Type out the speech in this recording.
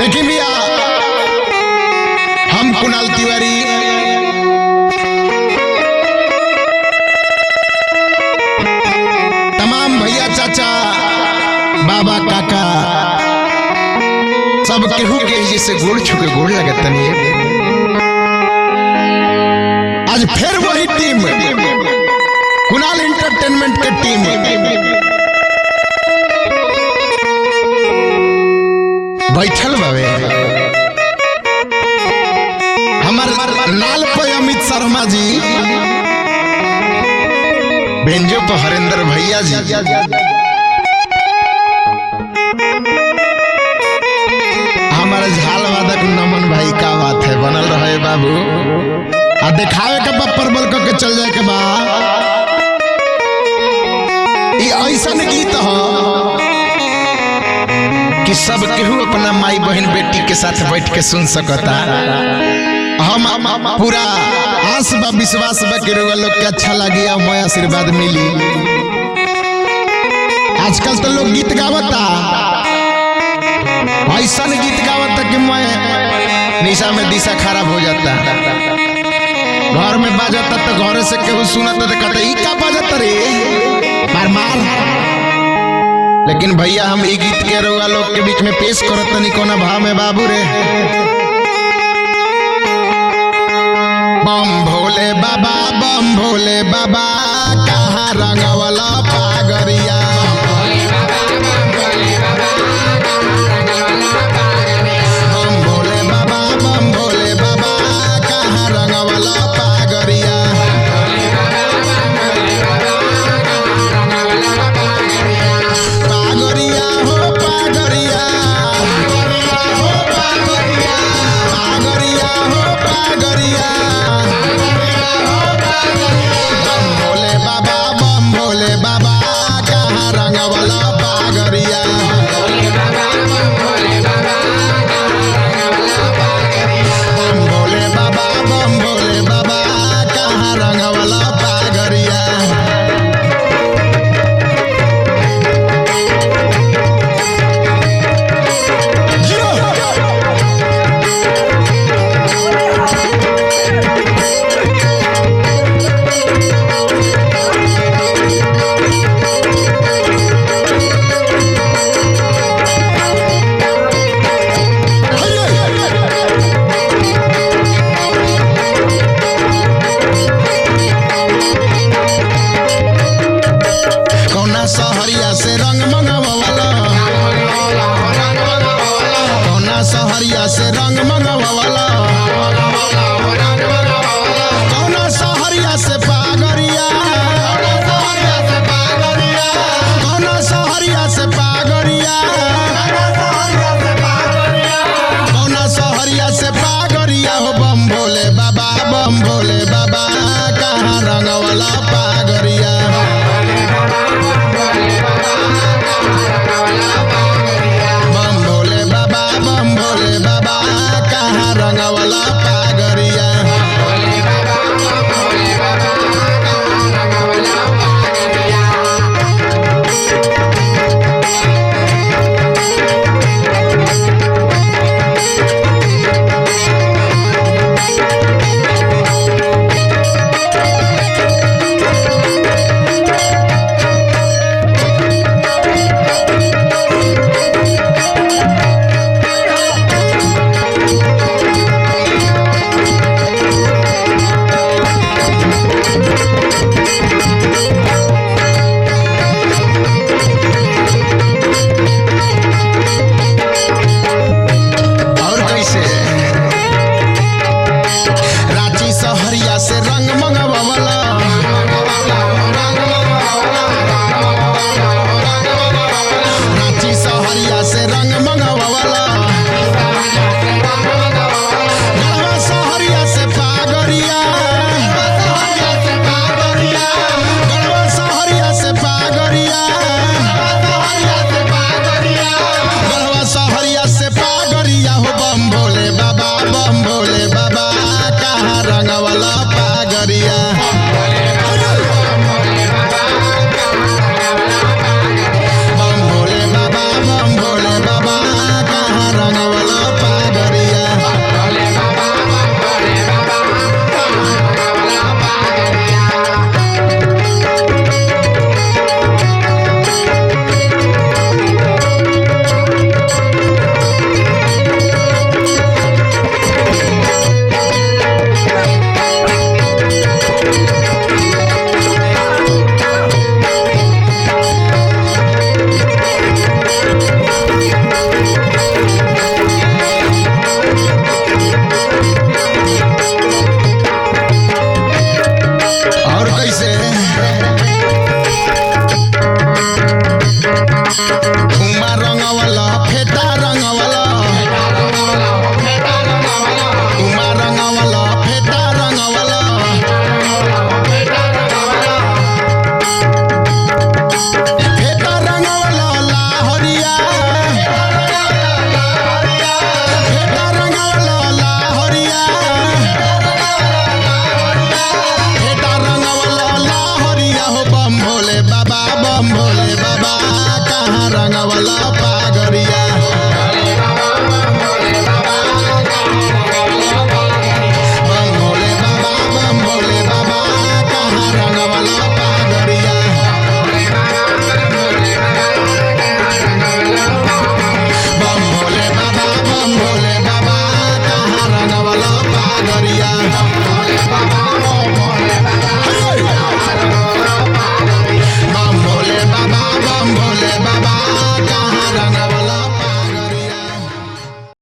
देखिए भैया, हम कुणाल तिवारी तमाम भैया चाचा बाबा काका सब केहू के जैसे गोड़ छुके गोड़ लगत तनी। आज फिर वही टीम कुणाल एंटरटेनमेंट के टीम बैठल बावे हमारे लाल पे अमित शर्मा जी, बेंजो पे हरेंद्र भैया जी, हमारे झाल वादक नमन भाई। का बात है, बनल रहे बाबू। आ दिखावे के बा परबल के चल जाए के बा। ऐसा गीत हो कि सब केहू अपना माई बहन बेटी के साथ बैठ के सुन सकता। हम पूरा आस बा विश्वास बा कि लोग के अच्छा लगी और मैं आशीर्वाद मिली। आजकल तो लोग गीत गावता, ऐसा गीत गावता कि मैं निशा में दिशा खराब हो जाता। घर में बाजता तो घर से केहू सुनता तो कहता ई का बाजता रे मार मार। लेकिन भैया हम ई गीत के रउआ लोग के बीच में पेश करत तनी कोना भाव में बाबू रे। बम भोले बाबा बम भोले बाबा कहाँ रंगवला पागरिया। बम भोले बाबा बम भोले बाबा कहाँ रंगवला पागरिया। पागरिया हो पागरिया, पागरिया हो पागरिया। बम भोले बाबा कहाँ बम भोले बाबा कहाँ रंगवला